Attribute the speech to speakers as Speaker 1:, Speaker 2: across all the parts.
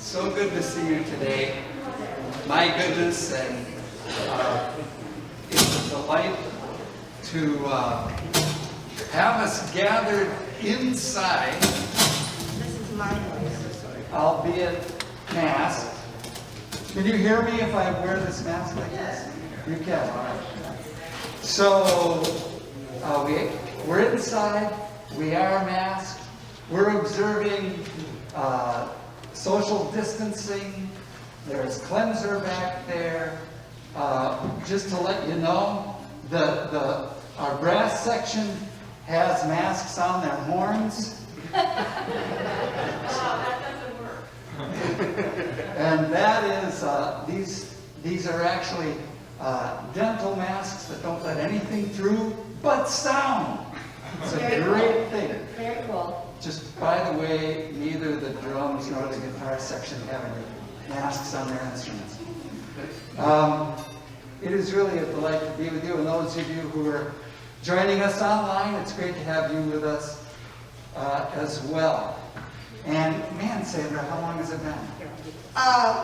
Speaker 1: So good to see you today. My goodness, and it's a delight to have us gathered inside,
Speaker 2: This is my voice.
Speaker 1: albeit masked. Can you hear me if I wear this mask like this? You can, all right. So, we're inside, we are masked, we're observing social distancing, there's cleanser back there. Just to let you know, our brass section has masks on their horns.
Speaker 2: That doesn't work.
Speaker 1: And that is, these are actually dental masks that don't let anything through but sound. It's a great thing.
Speaker 2: Very cool.
Speaker 1: Just by the way, neither the drums nor the guitar section have any masks on their instruments. It is really a delight to be with you, and those of you who are joining us online, it's great to have you with us as well. And man, Sandra, how long has it been?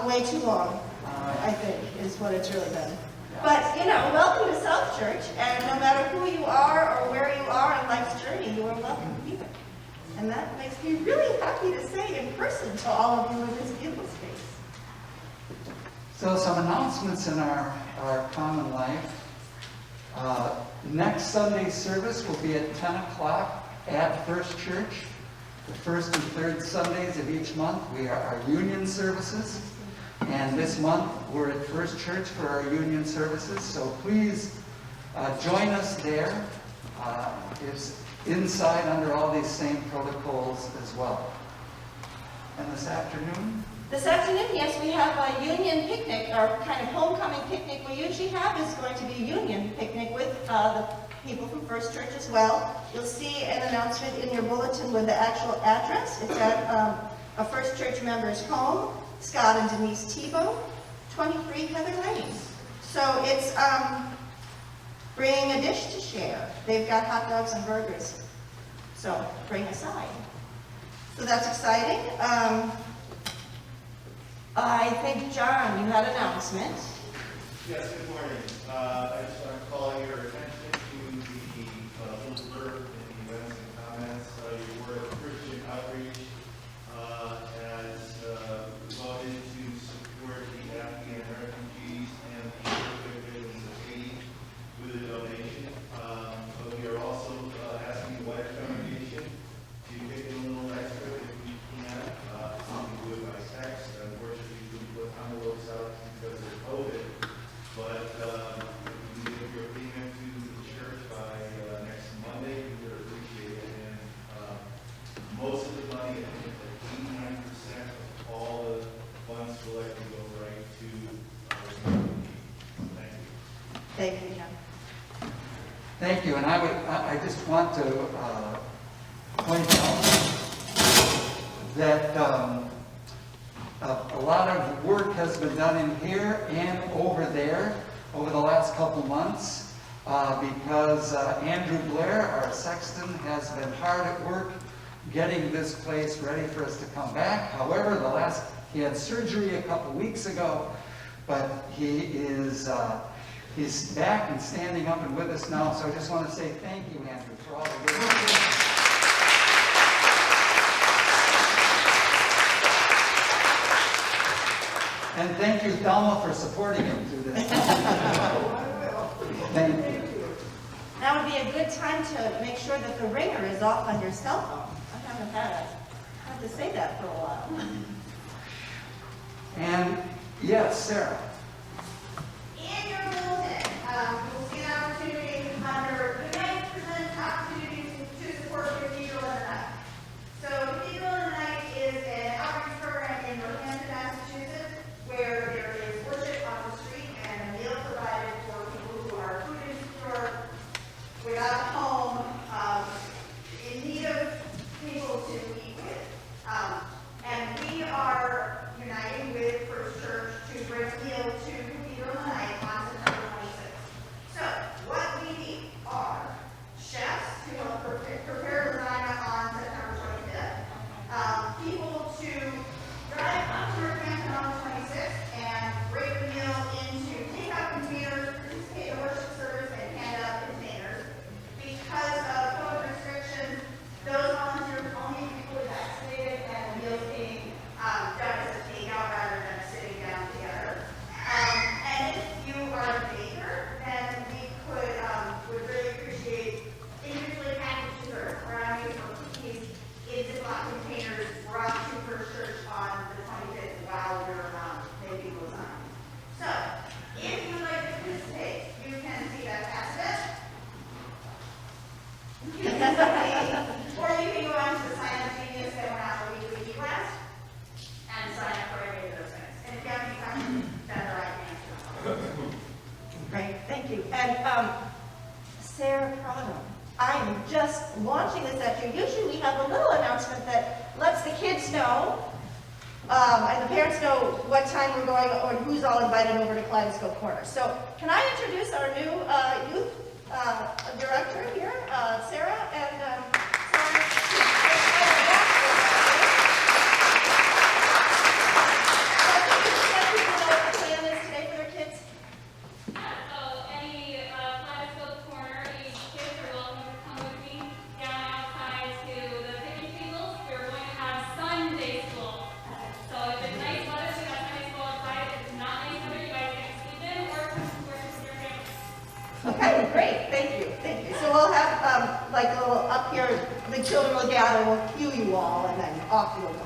Speaker 2: Way too long, I think, is what it's really been. But, welcome to South Church, and no matter who you are or where you are in life's journey, you are welcome here. And that makes me really happy to say in person to all of you in this beautiful space.
Speaker 1: So some announcements in our common life. Next Sunday's service will be at 10 o'clock at First Church. The first and third Sundays of each month, we are our union services. And this month, we're at First Church for our union services. So please join us there. It's inside under all these same protocols as well. And this afternoon?
Speaker 2: This afternoon, yes, we have a union picnic, our kind of homecoming picnic we usually have is going to be a union picnic with the people from First Church as well. You'll see an announcement in your bulletin with the actual address. It's at a First Church member's home, Scott and Denise Tebow, 23 Heather Lane. So it's bring a dish to share. They've got hot dogs and burgers. So bring a side. So that's exciting. I think, John, you had an announcement.
Speaker 3: Yes, good morning. I just want to call your attention to the little blurb in the events and comments. Your word Christian outreach has voted to support the Afghan refugees and the victims of Haiti with a donation. But we are also asking the White Congregation to kick in a little extra if we can. You can do it by text. Unfortunately, we put envelopes out because of COVID. But if you give your payment to the church by next Monday, we would appreciate it. And most of the money, I think like 89% of all the funds collected go right to our community. Thank you.
Speaker 2: Thank you, John.
Speaker 1: Thank you. And I just want to point out that a lot of work has been done in here and over there over the last couple months because Andrew Blair, our sexton, has been hard at work getting this place ready for us to come back. However, he had surgery a couple weeks ago, but he's back and standing up and with us now. So I just want to say thank you, Andrew, for all the work. And thank you, Thelma, for supporting him through this. Thank you.
Speaker 2: Now would be a good time to make sure that the ringer is off on your cell phone. I haven't had to say that for a while.
Speaker 1: And yes, Sarah.
Speaker 4: In your bulletin, you'll see an opportunity under the night presents opportunities to support Cathedral in the Night. So Cathedral in the Night is an outreach program in Northampton, Massachusetts, where there is worship on the street and a meal provided for people who are food insecure, without a home, in need of people to eat with. And we are uniting with First Church to bring meals
Speaker 2: us launching this after, usually we have a little announcement that lets the kids know, and the parents know what time we're going or who's all invited over to Kaleidoscope Corner. So can I introduce our new youth director here, Sarah, and okay, great, thank you, thank you. So we'll have, like a little up here, the children will gather, we'll cue you all, and then off you'll go.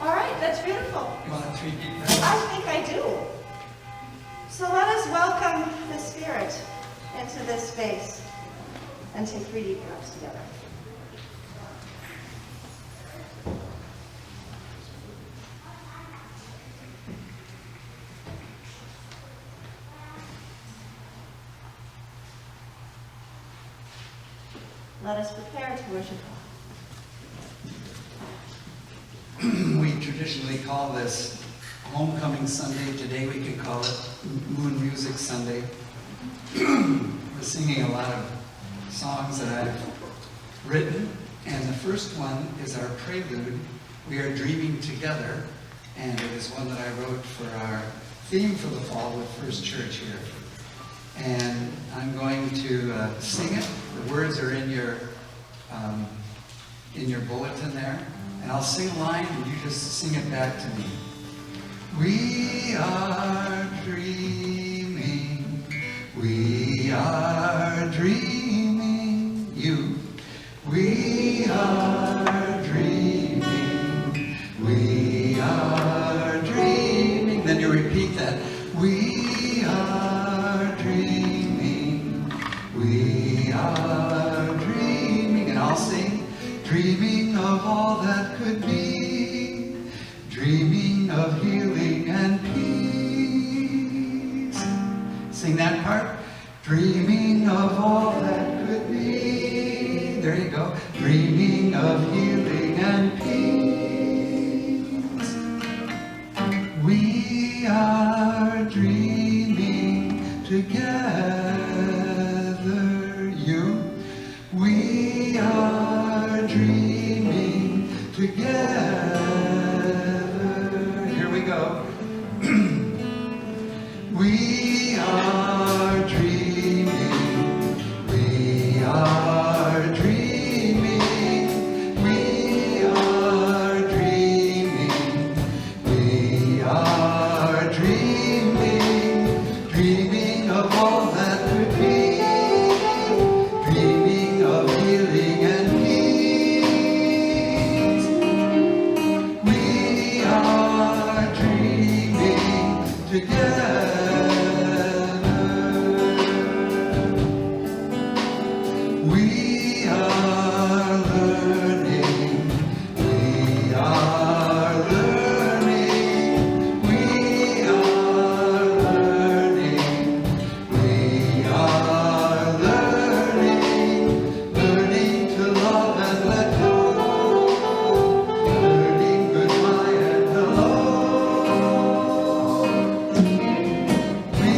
Speaker 2: All right, that's beautiful.
Speaker 1: You want a 3D
Speaker 2: I think I do. So let us welcome the Spirit into this space and take 3D breaths together. Let us prepare to worship God.
Speaker 1: We traditionally call this Homecoming Sunday. Today we could call it Moon Music Sunday. We're singing a lot of songs that I've written, and the first one is our prelude, We Are Dreaming Together, and it is one that I wrote for our theme for the fall with First Church here. And I'm going to sing it. The words are in your bulletin there. And I'll sing a line and you just sing it back to me. We are dreaming. We are dreaming. You. We are dreaming. We are dreaming. Then you repeat that. We are dreaming. We are dreaming. And I'll sing. Dreaming of all that could be. Dreaming of healing and peace. Sing that part. Dreaming of all that could be. There you go. Dreaming of healing and peace. We are dreaming together, you. We are dreaming together. Here we go. We are dreaming. We are dreaming. We are dreaming. We are dreaming. Dreaming of all that could be. Dreaming of healing and peace. We are dreaming together. We are learning. We are learning. We are learning. We are learning. Learning to love and let go. Learning goodbye and hello. We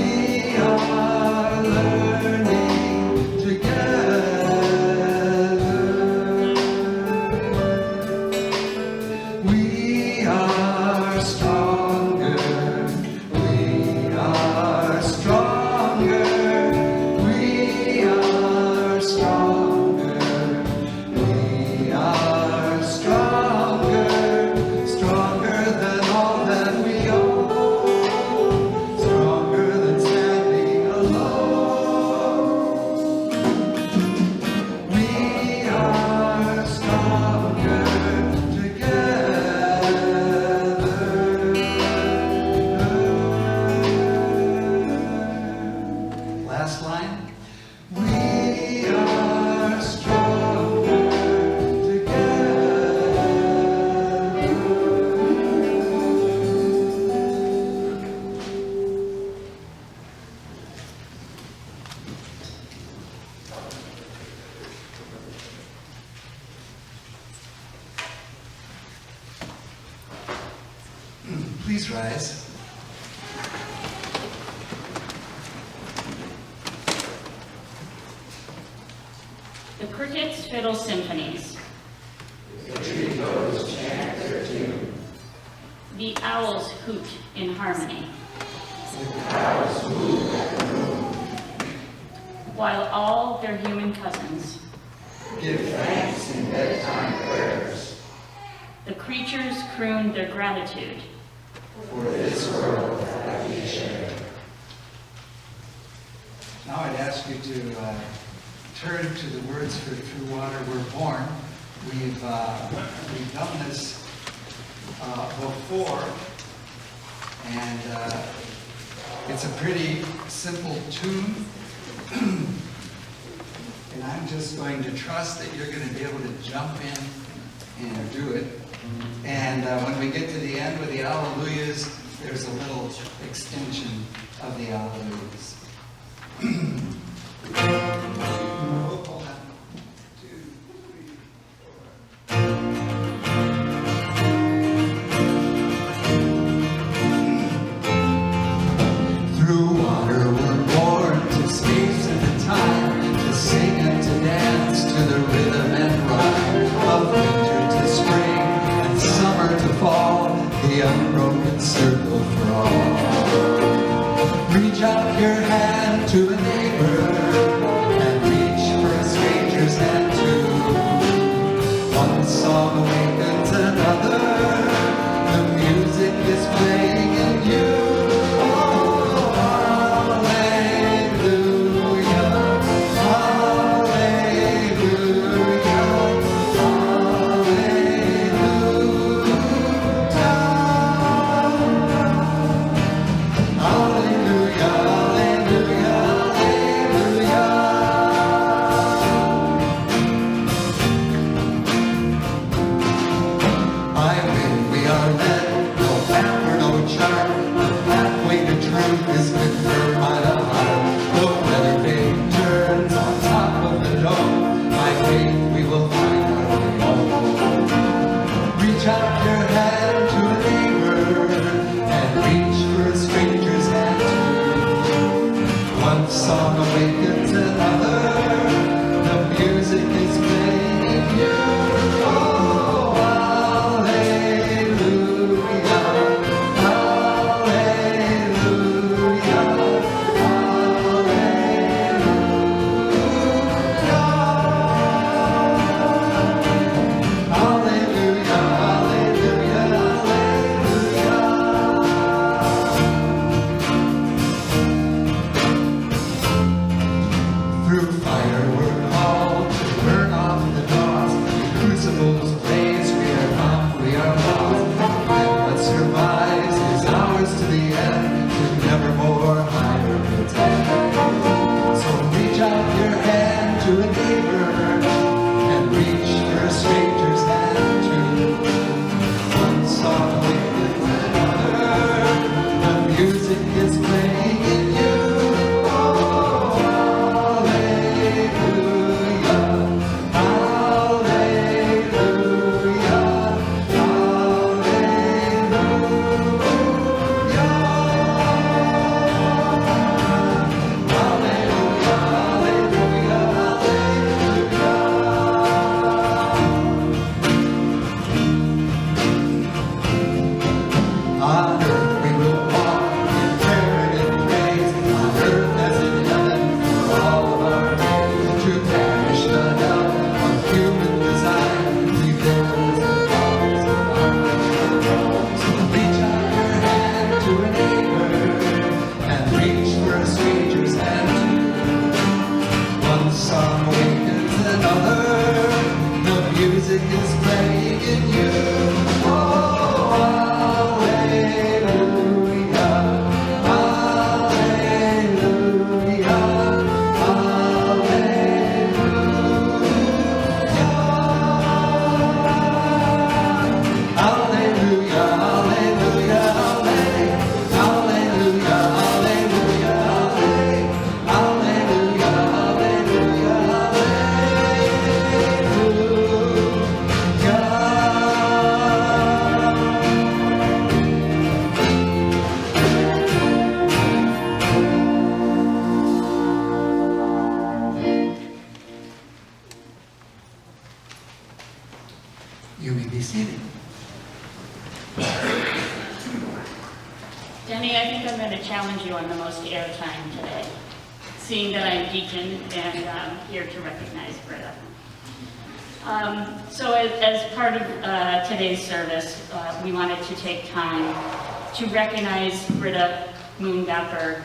Speaker 1: are learning together. Please rise.
Speaker 5: The crickets fiddle symphonies.
Speaker 6: The tree toads chant their tune.
Speaker 5: The owls hoot in harmony.
Speaker 6: The cows moo at noon.
Speaker 5: While all their human cousins,
Speaker 6: Give thanks in bedtime prayers.
Speaker 5: the creatures croon their gratitude.
Speaker 6: For this world that we share.
Speaker 1: Now I'd ask you to turn to the words for Through Water We're Born. We've done this before, and it's a pretty simple tune. And I'm just going to trust that you're going to be able to jump in and do it. And when we get to the end with the Alleluias, there's a little extension of the Alleluias. Hold on. 2, 3, 4. Through water we're born to space and to time, to sing and to dance to the rhythm and rhyme of winter to spring and summer to fall, the unbroken circle for all. Reach out your hand to a neighbor and reach for a stranger's hand too. One song awakens another, the music is playing in you. You may be seated.
Speaker 5: Denny, I think I'm going to challenge you on the most airtime today, seeing that I'm deacon and here to recognize Britta. So as part of today's service, we wanted to take time to recognize Britta Moongapper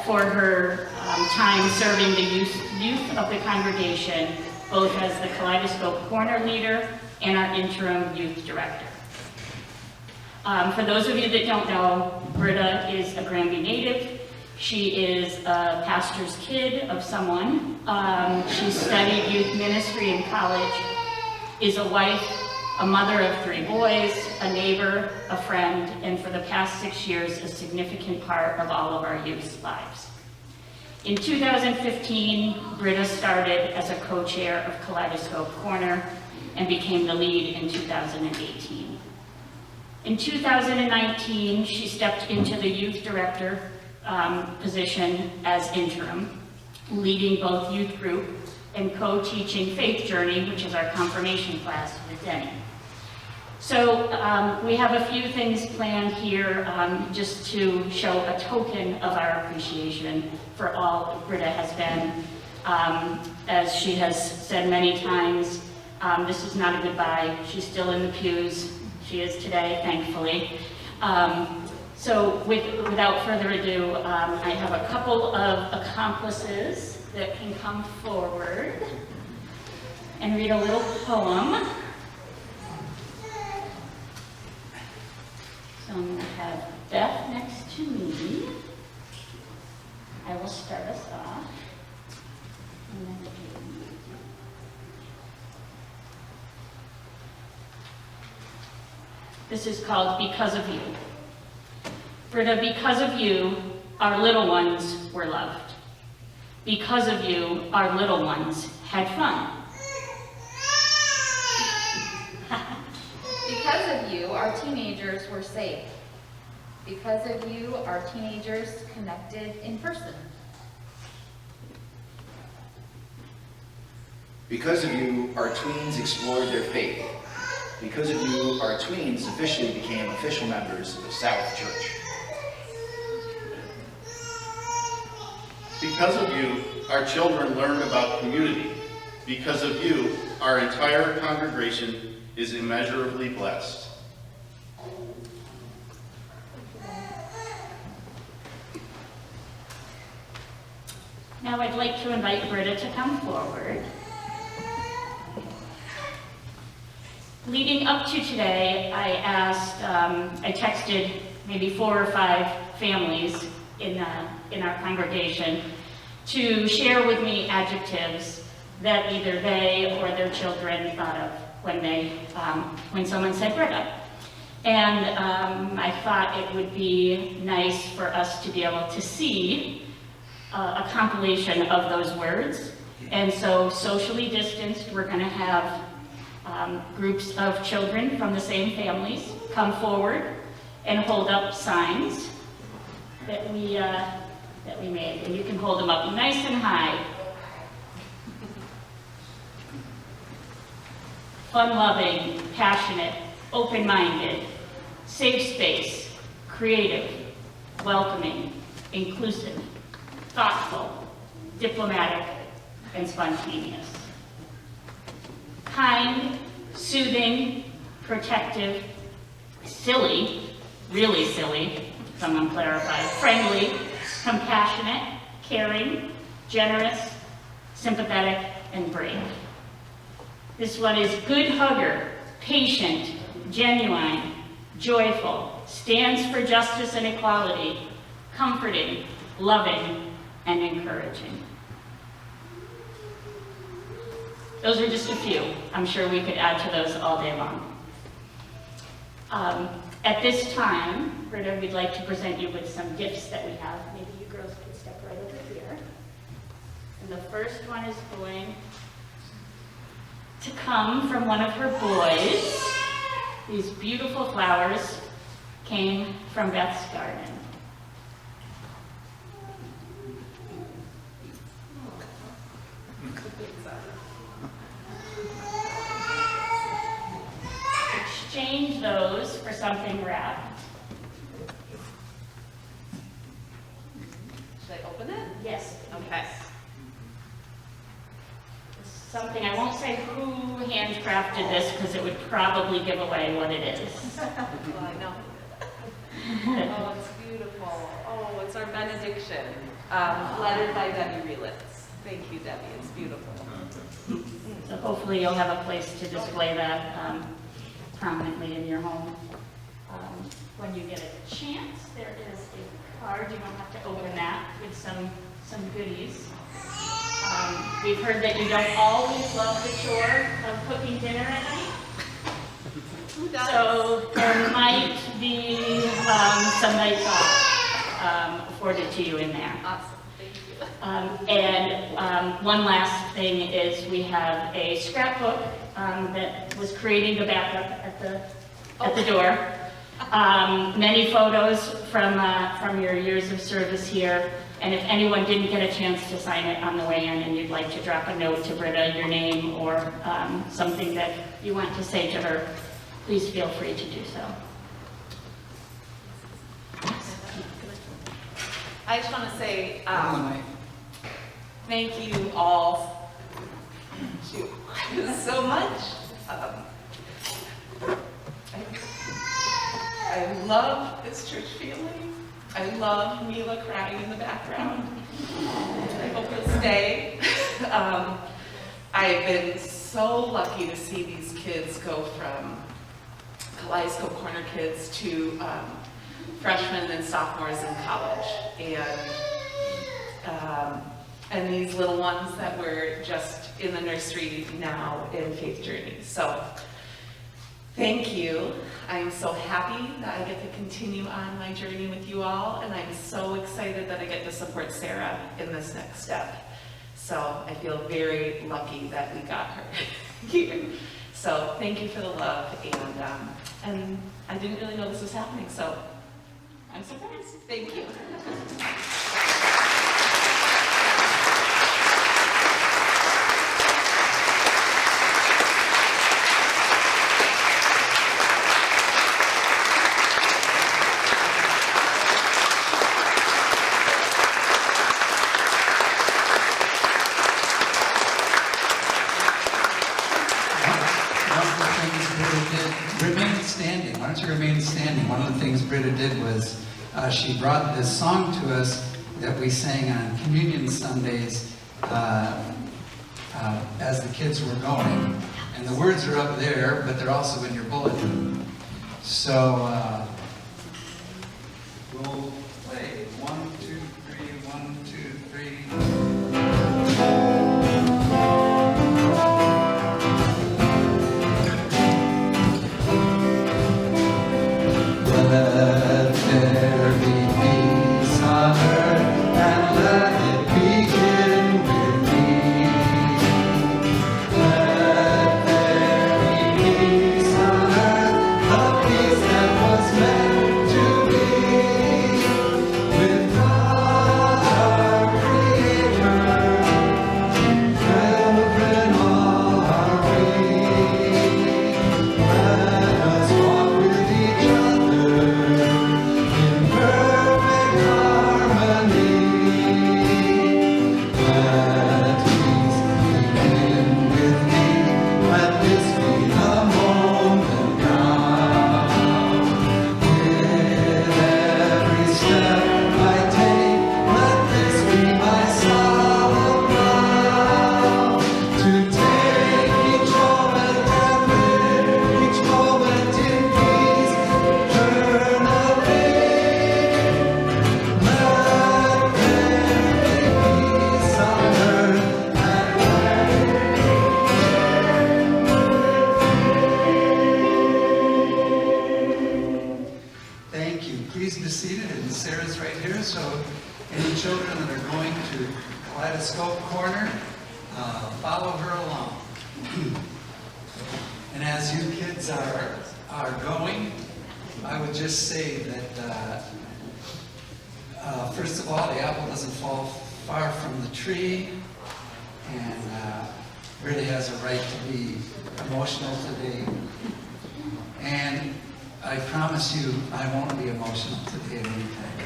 Speaker 5: for her time serving the youth of the congregation, both as the Kaleidoscope Corner leader and our interim youth director. For those of you that don't know, Britta is a Granby native. She is a pastor's kid of someone. She studied youth ministry in college, is a wife, a mother of 3 boys, a neighbor, a friend, and for the past 6 years, a significant part of all of our youth's lives. In 2015, Britta started as a co-chair of Kaleidoscope Corner and became the lead in 2018. In 2019, she stepped into the youth director position as interim, leading both youth group and co-teaching Faith Journey, which is our confirmation class with Denny. So we have a few things planned here just to show a token of our appreciation for all Britta has been. As she has said many times, this is not a goodbye. She's still in the pews. She is today, thankfully. So without further ado, I have a couple of accomplices that can come forward and read a little poem. So I'm going to have Beth next to me. I will start us off. And then this is called Because of You. Britta, because of you, our little ones were loved. Because of you, our little ones had fun.
Speaker 7: Because of you, our teenagers were safe. Because of you, our teenagers connected in person.
Speaker 8: Because of you, our tweens explored their faith. Because of you, our tweens officially became official members of South Church.
Speaker 3: Because of you, our children learned about community. Because of you, our entire congregation is immeasurably blessed.
Speaker 5: Now I'd like to invite Britta to come forward. Leading up to today, I texted maybe 4 or 5 families in our congregation to share with me adjectives that either they or their children thought of when someone said Britta. And I thought it would be nice for us to be able to see a compilation of those words. And so socially distanced, we're going to have groups of children from the same families come forward and hold up signs that we made. And you can hold them up nice and high. Fun-loving, passionate, open-minded, safe space, creative, welcoming, inclusive, thoughtful, diplomatic, and spontaneous. Kind, soothing, protective, silly, really silly, someone clarify, friendly, compassionate, caring, generous, sympathetic, and brave. This one is good hugger, patient, genuine, joyful, stands for justice and equality, comforting, loving, and encouraging. Those are just a few. I'm sure we could add to those all day long. At this time, Britta, we'd like to present you with some gifts that we have. Maybe you girls could step right over here. And the first one is going to come from one of her boys. These beautiful flowers came from Beth's garden. something wrapped.
Speaker 7: Should I open it?
Speaker 5: Yes.
Speaker 7: Okay.
Speaker 5: Something, I won't say who handcrafted this because it would probably give away what it is.
Speaker 7: Well, I know. Oh, it's beautiful. Oh, it's our benediction, lettered by Debbie Relitz. Thank you, Debbie. It's beautiful.
Speaker 5: So hopefully you'll have a place to display that prominently in your home. When you get a chance, there is a card. You don't have to open that, with some goodies. We've heard that you don't always love the chore of cooking dinner at night.
Speaker 7: Who does?
Speaker 5: So there might be some nights off afforded to you in there.
Speaker 7: Awesome. Thank you.
Speaker 5: And one last thing is we have a scrapbook that was creating the backup at the door. Many photos from your years of service here. And if anyone didn't get a chance to sign it on the way in and you'd like to drop a note to Britta, your name, or something that you want to say to her, please feel free to do so.
Speaker 7: I just want to say thank you all so much. I love this church family. I love Mila crying in the background. I hope you'll stay. I've been so lucky to see these kids go from Kaleidoscope Corner kids to freshmen and sophomores in college. And these little ones that were just in the nursery now in Faith Journey. So thank you. I'm so happy that I get to continue on my journey with you all, and I'm so excited that I get to support Sarah in this next step. So I feel very lucky that we got her here. So thank you for the love, and I didn't really know this was happening, so I'm surprised. Thank you.
Speaker 1: Why don't you remain standing? One of the things Britta did was she brought this song to us that we sang on Communion Sundays as the kids were going. And the words are up there, but they're also in your bulletin. So we'll play 1, 2, 3, 1, 2, 3. Let there be peace on earth, and let it begin with me. Let there be peace on earth, the peace that was meant to be, with God our Creator, children all are we. Let us walk with each other in perfect harmony. Let peace begin with me. Let this be the moment now. With every step I take, let this be my solemn vow. To take each moment and live each moment in peace eternally. Let there be peace on earth Thank you. Please be seated, and Sarah's right here, so any children that are going to Kaleidoscope Corner, follow her along. And as you kids are going, I would just say that first of all, the apple doesn't fall far from the tree, and really has a right to be emotional today. And I promise you I won't be emotional today at any time.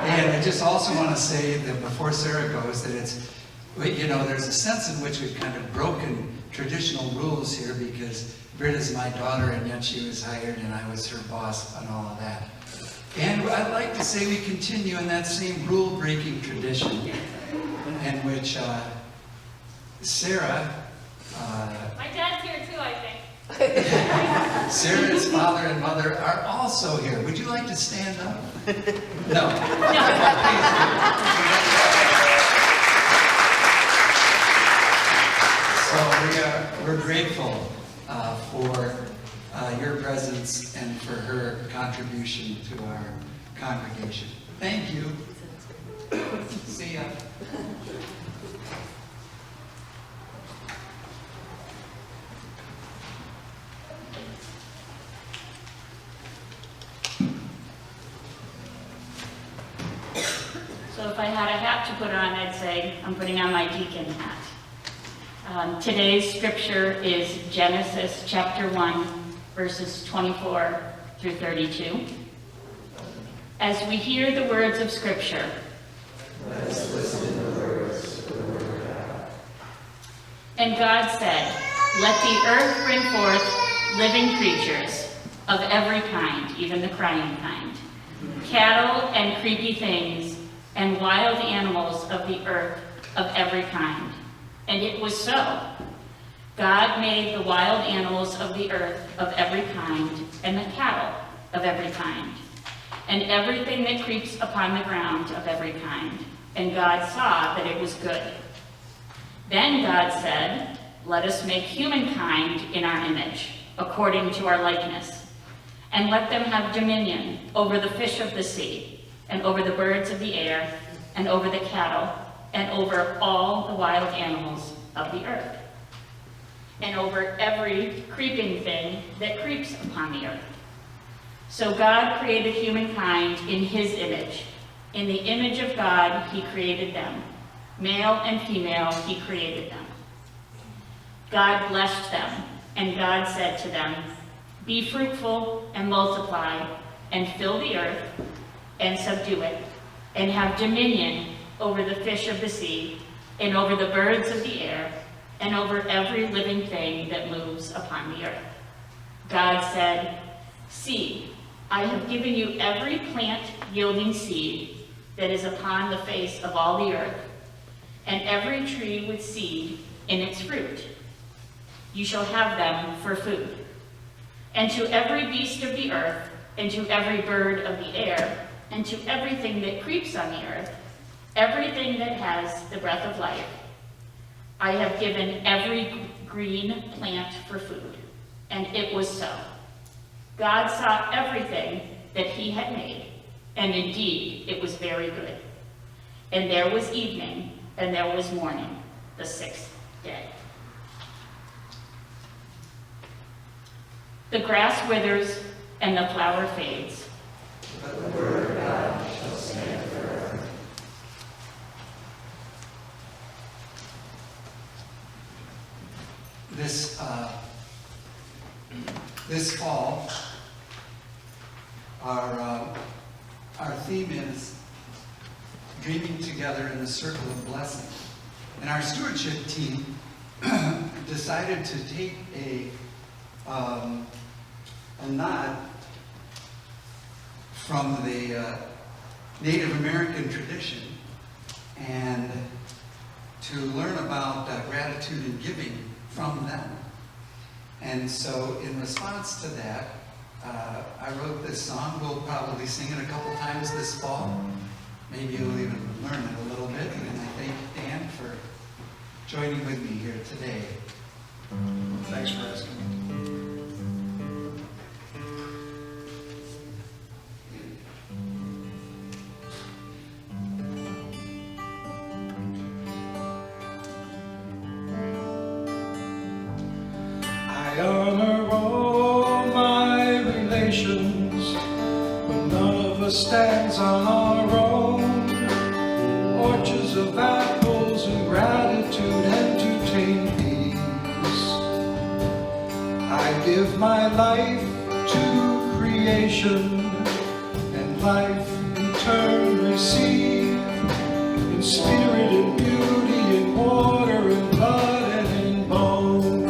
Speaker 1: And I just also want to say that before Sarah goes, that it's, you know, there's a sense in which we've kind of broken traditional rules here, because Britta's my daughter and yet she was hired and I was her boss and all of that. And I'd like to say we continue in that same rule-breaking tradition in which Sarah...
Speaker 5: My dad's here too, I think.
Speaker 1: Sarah's father and mother are also here. Would you like to stand up? No. So we're grateful for your presence and for her contribution to our congregation. Thank you. See ya.
Speaker 5: So if I had a hat to put on, I'd say I'm putting on my deacon hat. Today's scripture is Genesis chapter 1, verses 24 through 32. As we hear the words of scripture,
Speaker 6: Let us listen to the words of the word of God.
Speaker 5: and God said, "Let the earth bring forth living creatures of every kind, even the crying kind, cattle and creepy things, and wild animals of the earth of every kind." And it was so. God made the wild animals of the earth of every kind, and the cattle of every kind, and everything that creeps upon the ground of every kind. And God saw that it was good. Then God said, "Let us make humankind in our image, according to our likeness, and let them have dominion over the fish of the sea, and over the birds of the air, and over the cattle, and over all the wild animals of the earth, and over every creeping thing that creeps upon the earth." So God created humankind in his image. In the image of God, he created them. Male and female, he created them. God blessed them, and God said to them, "Be fruitful and multiply, and fill the earth, and subdue it, and have dominion over the fish of the sea, and over the birds of the air, and over every living thing that moves upon the earth." God said, "See, I have given you every plant yielding seed that is upon the face of all the earth, and every tree with seed in its fruit. You shall have them for food. And to every beast of the earth, and to every bird of the air, and to everything that creeps on the earth, everything that has the breath of life, I have given every green plant for food." And it was so. God saw everything that he had made, and indeed it was very good. And there was evening, and there was morning, the sixth day. The grass withers, and the flower fades,
Speaker 6: But the word of God shall stand forever.
Speaker 1: This fall, our theme is Dreaming Together in the Circle of Blessing. And our stewardship team decided to take a nod from the Native American tradition and to learn about gratitude and giving from them. And so in response to that, I wrote this song. We'll probably sing it a couple times this fall. Maybe you'll even learn it a little bit. And I thank Dan for joining with me here today.
Speaker 8: Thanks for asking.
Speaker 9: I honor all my relations, but none of us stands on our own. Orchards of apples and gratitude entertain peace. I give my life to creation, and life in turn receive, in spirit, in beauty, in water, in blood, and in bone.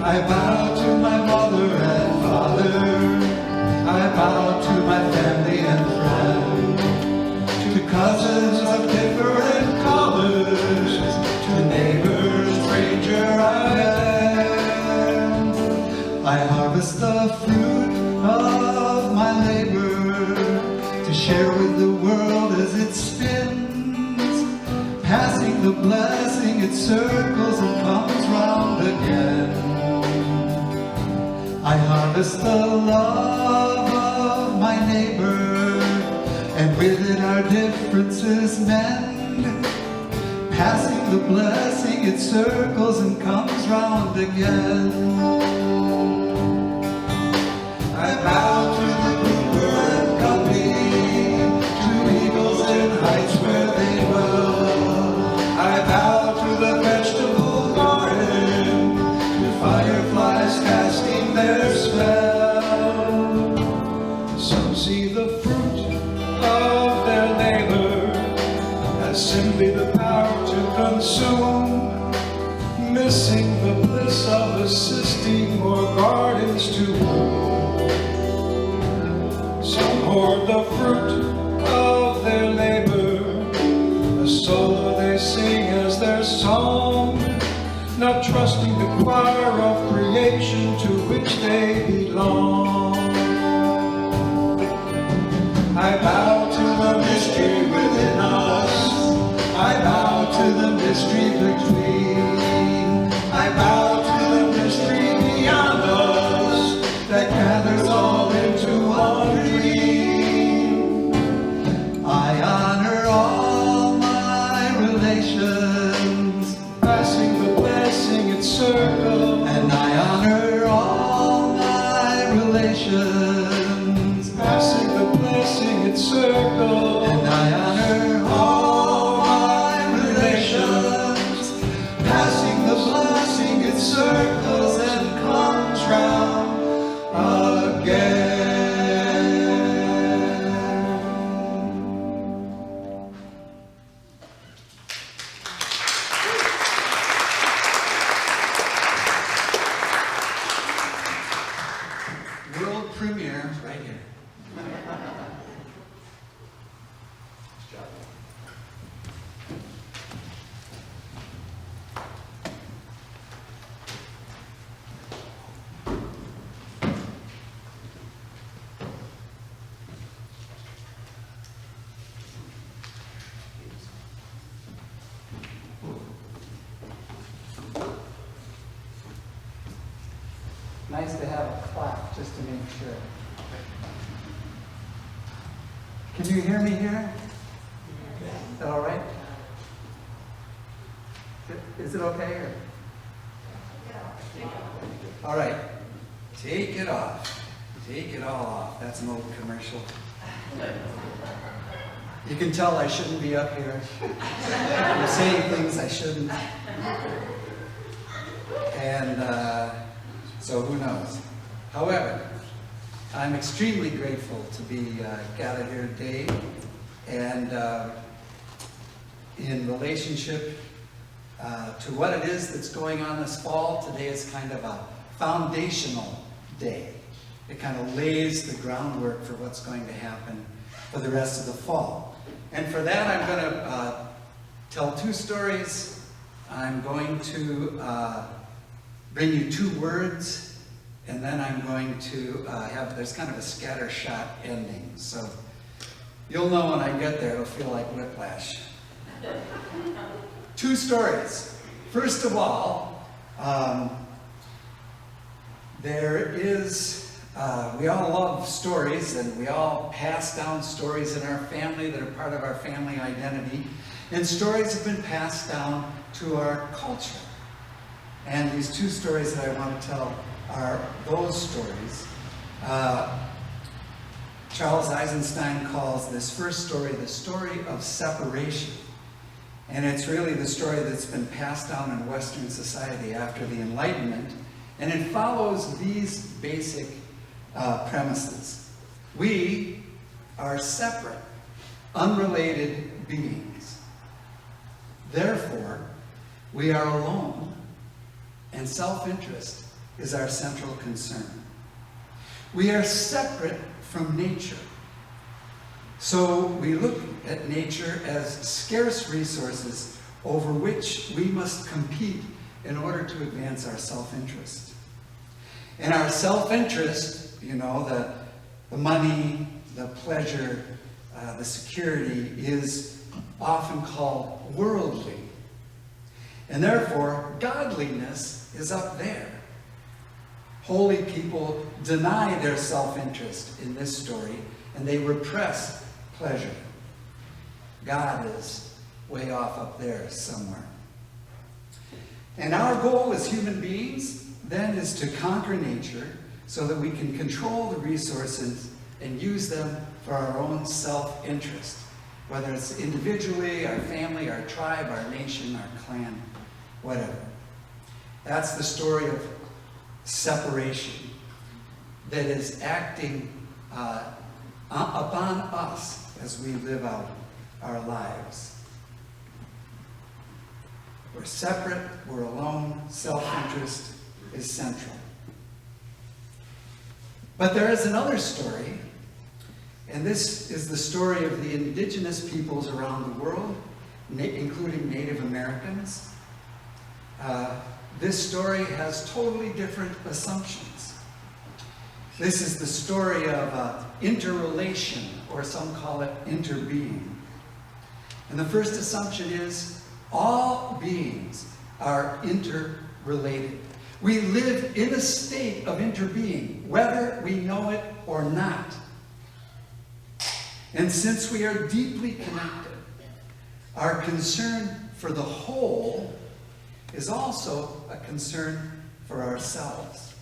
Speaker 9: I bow to my mother and father, I bow to my family and friends, to cousins of different colors, to neighbors, stranger I am. I harvest the fruit of my labor to share with the world as it spins, passing the blessing, it circles and comes round again. I harvest the love of my neighbor, and with it our differences mend. Passing the blessing, it circles and comes round again. I bow to the bluebird company, to eagles in heights where they dwell. I bow to the vegetable garden, to fireflies casting their spell. Some see the fruit of their labor as simply the power to consume, missing the bliss of assisting more gardens to bloom. Some hoard the fruit of their labor, a solo they sing as their song, not trusting the choir of creation to which they belong. I bow to the mystery within us, I bow to the mystery between, I bow to the mystery beyond us, that gathers all into one dream. I honor all my relations, passing the blessing in circle, and I honor all my relations, passing the blessing in circle, and I honor all my relations, passing the blessing in circles and comes round again.
Speaker 1: World premiere right here. Nice to have a clap just to make sure. Can you hear me here? Is that all right? Is it okay? Or? All right. Take it off. Take it all off. That's an old commercial. You can tell I shouldn't be up here. I'm saying things I shouldn't. And so who knows? However, I'm extremely grateful to be gathered here today, and in relationship to what it is that's going on this fall, today is kind of a foundational day. It kind of lays the groundwork for what's going to happen for the rest of the fall. And for that, I'm going to tell two stories. I'm going to bring you two words, and then I'm going to there's kind of a scattershot ending. So you'll know when I get there, it'll feel like whiplash. Two stories. First of all, there is, we all love stories, and we all pass down stories in our family that are part of our family identity. And stories have been passed down to our culture. And these two stories that I want to tell are those stories. Charles Eisenstein calls this first story the story of separation. And it's really the story that's been passed down in Western society after the Enlightenment. And it follows these basic premises. We are separate, unrelated beings. Therefore, we are alone, and self-interest is our central concern. We are separate from nature. So we look at nature as scarce resources over which we must compete in order to advance our self-interest. And our self-interest, you know, the money, the pleasure, the security is often called worldly. And therefore, godliness is up there. Holy people deny their self-interest in this story, and they repress pleasure. God is way off up there somewhere. And our goal as human beings then is to conquer nature so that we can control the resources and use them for our own self-interest, whether it's individually, our family, our tribe, our nation, our clan, whatever. That's the story of separation that is acting upon us as we live out our lives. We're separate, we're alone, self-interest is central. But there is another story, and this is the story of the indigenous peoples around the world, including Native Americans. This story has totally different assumptions. This is the story of interrelation, or some call it interbeing. And the first assumption is all beings are interrelated. We live in a state of interbeing, whether we know it or not. And since we are deeply connected, our concern for the whole is also a concern for ourselves.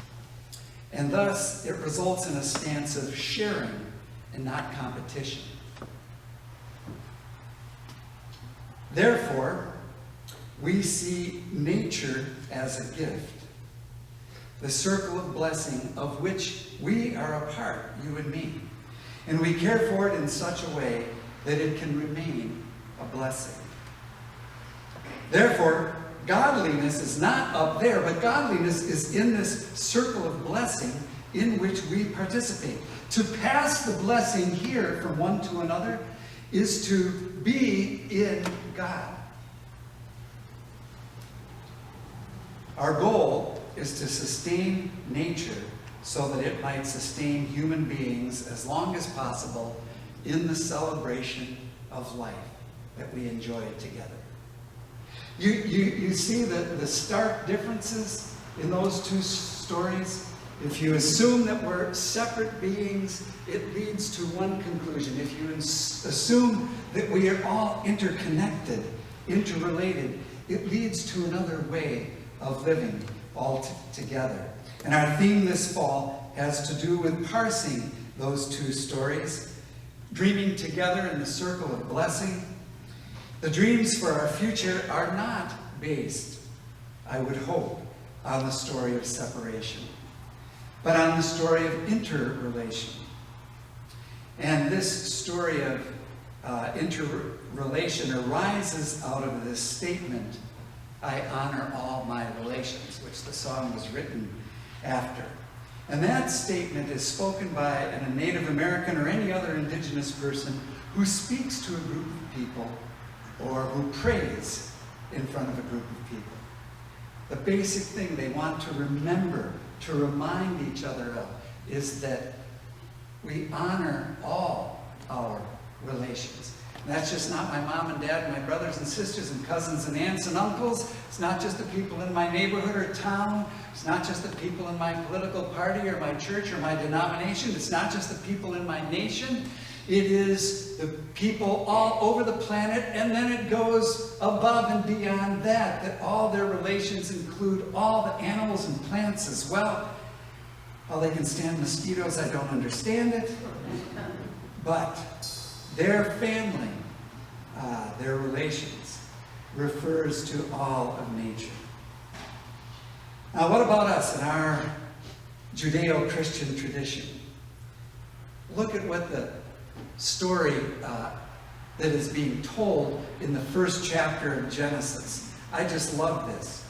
Speaker 1: And thus, it results in a stance of sharing and not competition. Therefore, we see nature as a gift, the circle of blessing of which we are a part, you and me. And we care for it in such a way that it can remain a blessing. Therefore, godliness is not up there, but godliness is in this circle of blessing in which we participate. To pass the blessing here from one to another is to be in God. Our goal is to sustain nature so that it might sustain human beings as long as possible in the celebration of life that we enjoy together. You see the stark differences in those two stories? If you assume that we're separate beings, it leads to one conclusion. If you assume that we are all interconnected, interrelated, it leads to another way of living all together. And our theme this fall has to do with parsing those two stories, dreaming together in the circle of blessing. The dreams for our future are not based, I would hope, on the story of separation, but on the story of interrelation. And this story of interrelation arises out of this statement, I honor all my relations, which the song was written after. And that statement is spoken by a Native American or any other indigenous person who speaks to a group of people or who prays in front of a group of people. The basic thing they want to remember, to remind each other of, is that we honor all our relations. And that's just not my mom and dad, my brothers and sisters and cousins and aunts and uncles. It's not just the people in my neighborhood or town. It's not just the people in my political party or my church or my denomination. It's not just the people in my nation. It is the people all over the planet, and then it goes above and beyond that, that all their relations include all the animals and plants as well. How they can stand mosquitoes, I don't understand it. But their family, their relations, refers to all of nature. Now, what about us in our Judeo-Christian tradition? Look at what the story that is being told in the first chapter of Genesis. I just love this.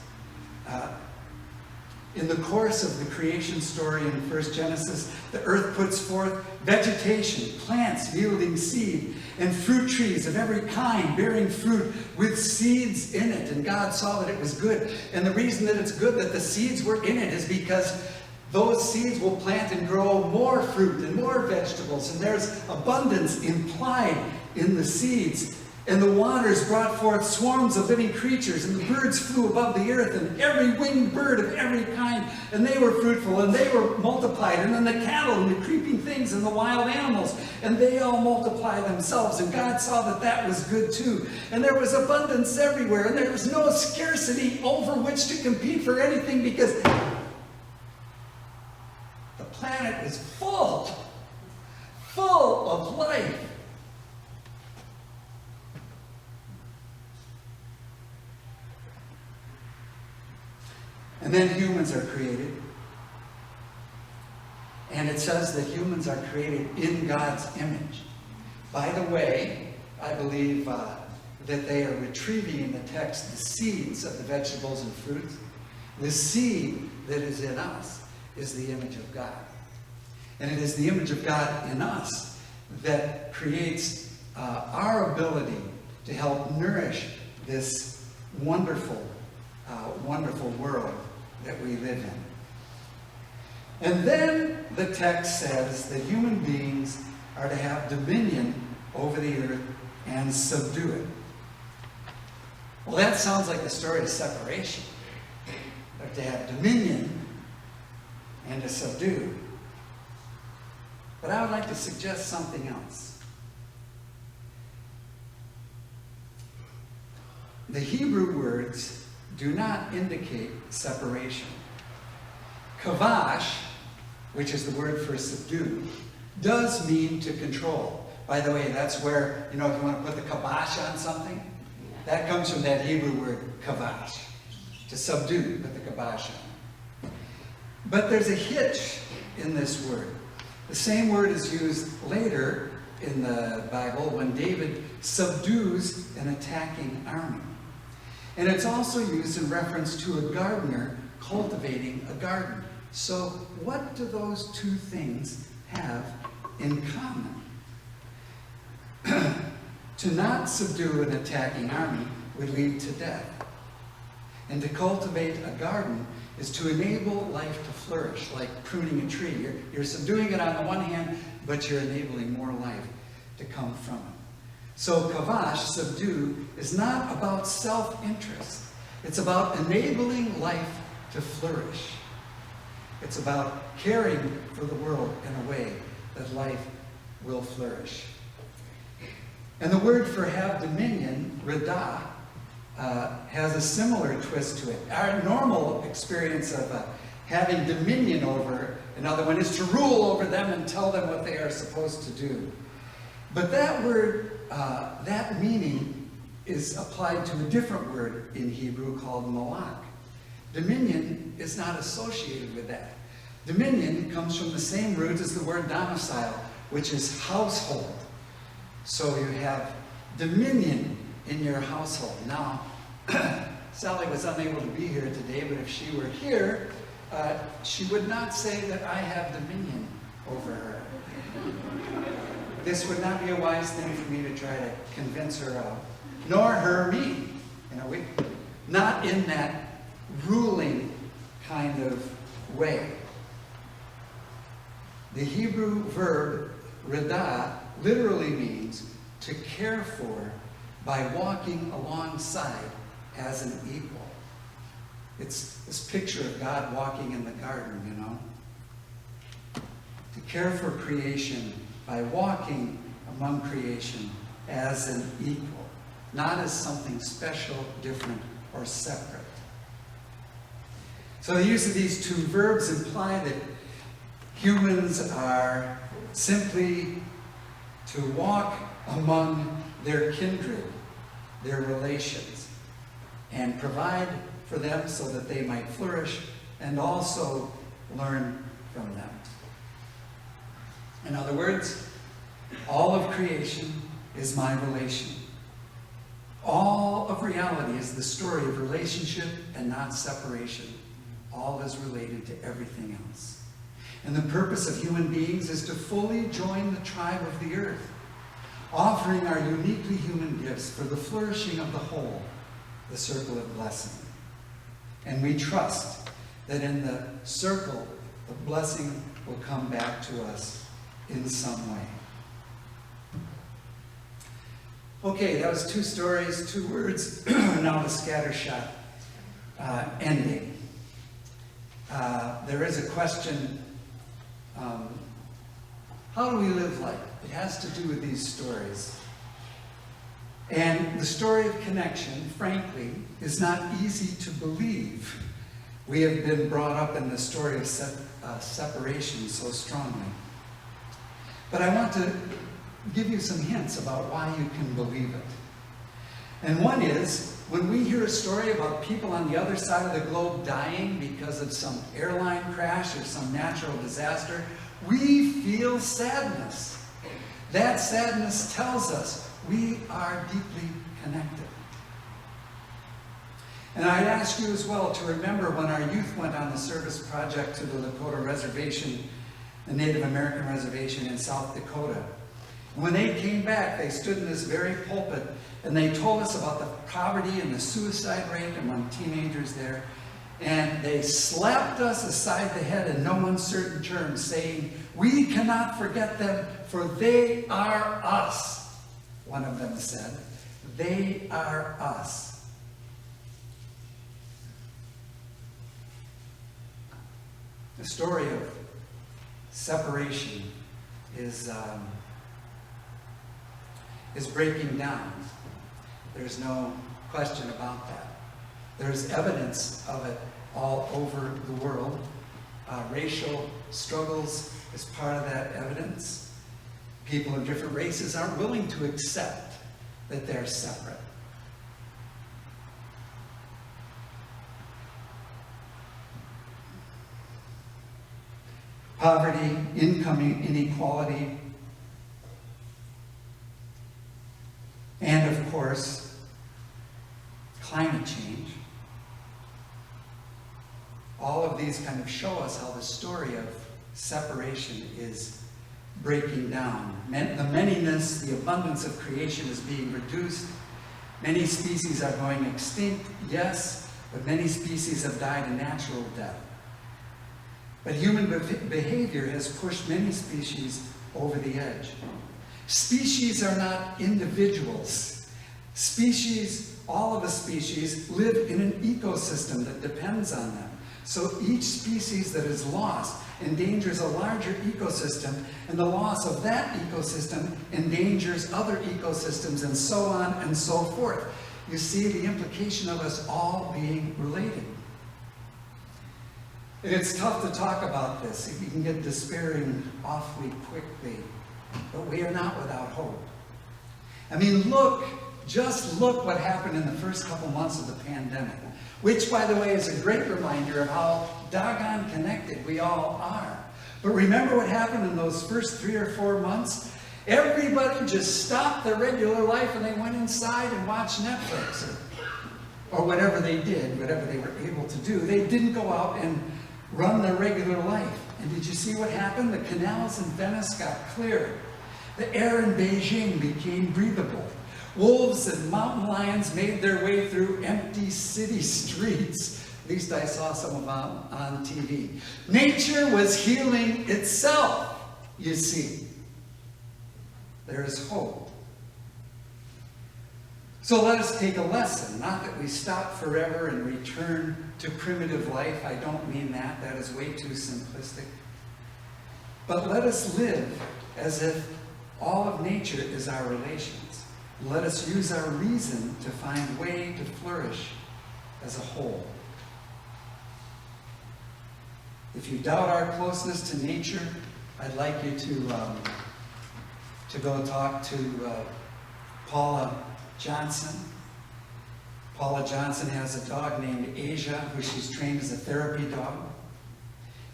Speaker 1: In the course of the creation story in first Genesis, the earth puts forth vegetation, plants yielding seed, and fruit trees of every kind bearing fruit with seeds in it. And God saw that it was good. And the reason that it's good that the seeds were in it is because those seeds will plant and grow more fruit and more vegetables. And there's abundance implied in the seeds. And the waters brought forth swarms of living creatures, and the birds flew above the earth, and every winged bird of every kind, and they were fruitful, and they were multiplied. And then the cattle and the creeping things and the wild animals, and they all multiplied themselves. And God saw that that was good too. And there was abundance everywhere, and there was no scarcity over which to compete for anything, because the planet is full of life. And then humans are created. And it says that humans are created in God's image. By the way, I believe that they are retrieving in the text the seeds of the vegetables and fruits. The seed that is in us is the image of God. And it is the image of God in us that creates our ability to help nourish this wonderful, wonderful world that we live in. And then the text says that human beings are to have dominion over the earth and subdue it. Well, that sounds like the story of separation. They're to have dominion and to subdue. But I would like to suggest something else. The Hebrew words do not indicate separation. Kavash, which is the word for subdue, does mean to control. By the way, that's where, if you want to put the kibosh on something, that comes from that Hebrew word, kavash, to subdue, put the kibosh on. But there's a hitch in this word. The same word is used later in the Bible when David subdues an attacking army. And it's also used in reference to a gardener cultivating a garden. So what do those two things have in common? To not subdue an attacking army would lead to death. And to cultivate a garden is to enable life to flourish, like pruning a tree. You're subduing it on the one hand, but you're enabling more life to come from it. So kavash, subdue, is not about self-interest. It's about enabling life to flourish. It's about caring for the world in a way that life will flourish. And the word for have dominion, radah, has a similar twist to it. Our normal experience of having dominion over another one is to rule over them and tell them what they are supposed to do. But that word, that meaning is applied to a different word in Hebrew called malak. Dominion is not associated with that. Dominion comes from the same root as the word domicile, which is household. So you have dominion in your household. Now, Sally was unable to be here today, but if she were here, she would not say that I have dominion over her. This would not be a wise thing for me to try to convince her of, nor her me. Not in that ruling kind of way. The Hebrew verb radah literally means to care for by walking alongside as an equal. It's this picture of God walking in the garden, To care for creation by walking among creation as an equal, not as something special, different, or separate. So the use of these two verbs imply that humans are simply to walk among their kindred, their relations, and provide for them so that they might flourish and also learn from them. In other words, all of creation is my relation. All of reality is the story of relationship and not separation. All is related to everything else. And the purpose of human beings is to fully join the tribe of the earth, offering our uniquely human gifts for the flourishing of the whole, the circle of blessing. And we trust that in the circle, the blessing will come back to us in some way. Okay, that was 2 stories, 2 words. Now the scattershot ending. There is a question, how do we live life? It has to do with these stories. And the story of connection, frankly, is not easy to believe. We have been brought up in the story of separation so strongly. But I want to give you some hints about why you can believe it. And one is, when we hear a story about people on the other side of the globe dying because of some airline crash or some natural disaster, we feel sadness. That sadness tells us we are deeply connected. And I'd ask you as well to remember when our youth went on the service project to the Lakota Reservation, the Native American reservation in South Dakota. When they came back, they stood in this very pulpit and they told us about the poverty and the suicide rate among teenagers there. And they slapped us aside the head in no uncertain terms, saying, "We cannot forget them, for they are us." One of them said, "They are us." The story of separation is breaking down. There's no question about that. There's evidence of it all over the world. Racial struggles is part of that evidence. People of different races aren't willing to accept that they're separate. Poverty, income inequality, and of course, climate change. All of these kind of show us how the story of separation is breaking down. The manyness, the abundance of creation is being reduced. Many species are going extinct, yes, but many species have died a natural death. But human behavior has pushed many species over the edge. Species are not individuals. Species, all of the species, live in an ecosystem that depends on them. So each species that is lost endangers a larger ecosystem, and the loss of that ecosystem endangers other ecosystems, and so on and so forth. You see the implication of us all being related. And it's tough to talk about this. You can get despairing awfully quickly, but we are not without hope. I mean, just look what happened in the first couple months of the pandemic, which, by the way, is a great reminder of how doggone connected we all are. But remember what happened in those first 3 or 4 months? Everybody just stopped their regular life and they went inside and watched Netflix or whatever they did, whatever they were able to do. They didn't go out and run their regular life. And did you see what happened? The canals in Venice got clear. The air in Beijing became breathable. Wolves and mountain lions made their way through empty city streets. At least I saw some of them on TV. Nature was healing itself, you see. There is hope. So let us take a lesson, not that we stop forever and return to primitive life. I don't mean that. That is way too simplistic. But let us live as if all of nature is our relations. Let us use our reason to find a way to flourish as a whole. If you doubt our closeness to nature, I'd like you to go talk to Paula Johnson. Paula Johnson has a dog named Asia, who she's trained as a therapy dog.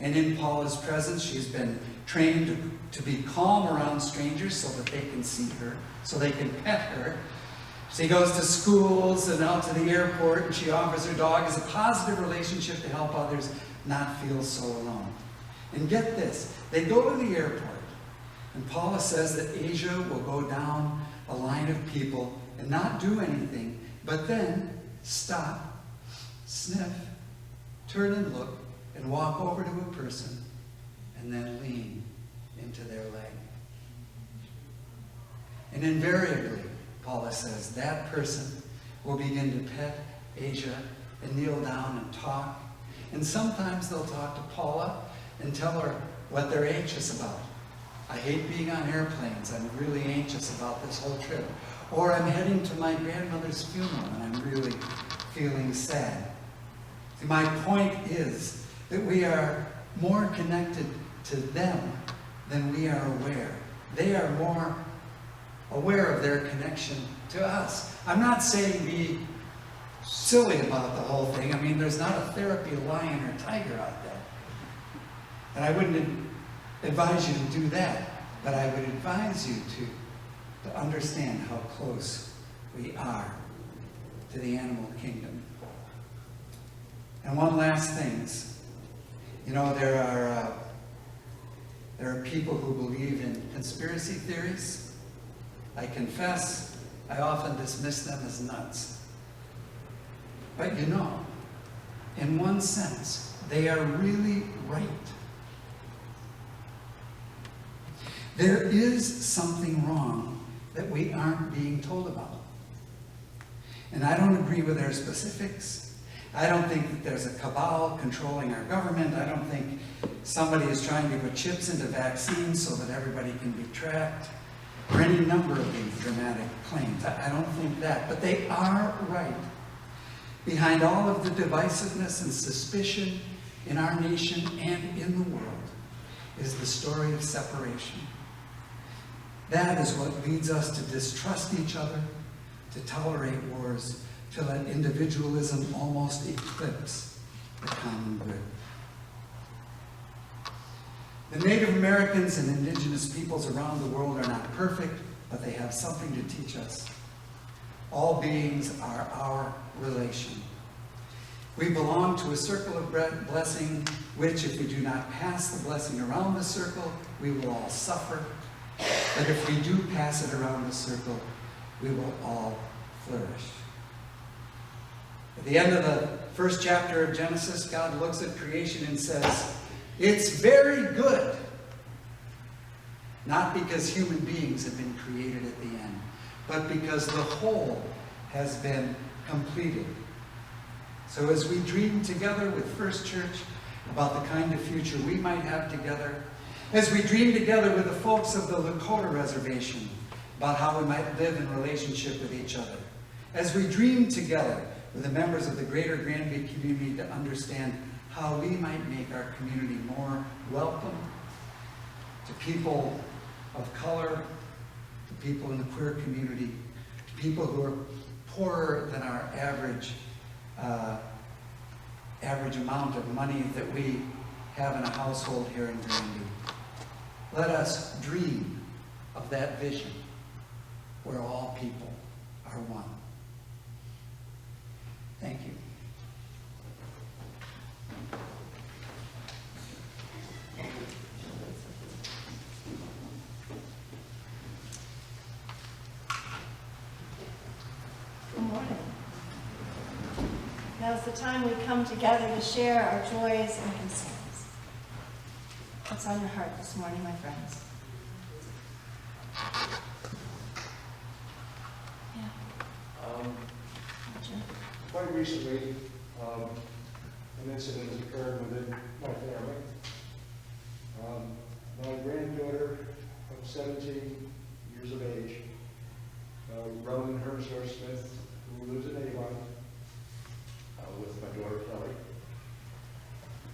Speaker 1: And in Paula's presence, she's been trained to be calm around strangers so that they can see her, so they can pet her. She goes to schools and out to the airport, and she offers her dog as a positive relationship to help others not feel so alone. And get this, they go to the airport, and Paula says that Asia will go down a line of people and not do anything, but then stop, sniff, turn and look, and walk over to a person, and then lean into their leg. And invariably, Paula says, that person will begin to pet Asia and kneel down and talk. And sometimes they'll talk to Paula and tell her what they're anxious about. I hate being on airplanes. I'm really anxious about this whole trip. Or I'm heading to my grandmother's funeral and I'm really feeling sad. See, my point is that we are more connected to them than we are aware. They are more aware of their connection to us. I'm not saying be silly about the whole thing. I mean, there's not a therapy lion or tiger out there. And I wouldn't advise you to do that, but I would advise you to understand how close we are to the animal kingdom. And one last thing, you know, there are people who believe in conspiracy theories. I confess, I often dismiss them as nuts. But you know, in one sense, they are really right. There is something wrong that we aren't being told about. And I don't agree with their specifics. I don't think that there's a cabal controlling our government. I don't think somebody is trying to put chips into vaccines so that everybody can be tracked, or any number of these dramatic claims. I don't think that. But they are right. Behind all of the divisiveness and suspicion in our nation and in the world is the story of separation. That is what leads us to distrust each other, to tolerate wars, to let individualism almost eclipse the common good. The Native Americans and indigenous peoples around the world are not perfect, but they have something to teach us. All beings are our relation. We belong to a circle of blessing, which if we do not pass the blessing around the circle, we will all suffer. But if we do pass it around the circle, we will all flourish. At the end of the first chapter of Genesis, God looks at creation and says, "It's very good." Not because human beings have been created at the end, but because the whole has been completed. So as we dream together with First Church about the kind of future we might have together, as we dream together with the folks of the Lakota Reservation about how we might live in relationship with each other, as we dream together with the members of the greater Granby community to understand how we might make our community more welcome to people of color, to people in the queer community, to people who are poorer than our average amount of money that we have in a household here in Granby. Let us dream of that vision where all people are one. Thank you.
Speaker 2: Good morning. Now is the time we come together to share our joys and concerns. What's on your heart this morning, my friends? Yeah. Roger.
Speaker 9: Quite recently, an incident has occurred within my family. My granddaughter of 17 years of age, Rowan Hermsdorf Smith, who lives in Avon, with my daughter Kelly,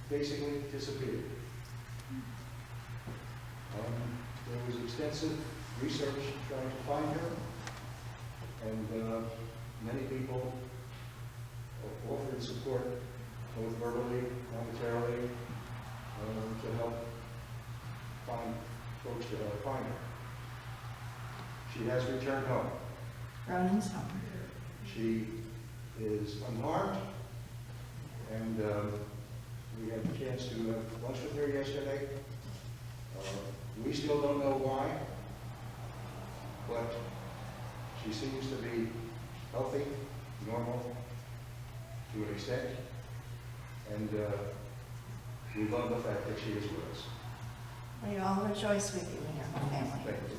Speaker 9: basically disappeared. There was extensive research trying to find her, and many people
Speaker 10: offered support, both verbally, monetarily, to help find folks to help find her. She has returned home.
Speaker 2: Ronan's home.
Speaker 10: She is unharmed, and we had a chance to have lunch with her yesterday. We still don't know why, but she seems to be healthy, normal, to an extent, and we love the fact that she is with us.
Speaker 2: We all rejoice with you and your whole family.
Speaker 10: Thank you.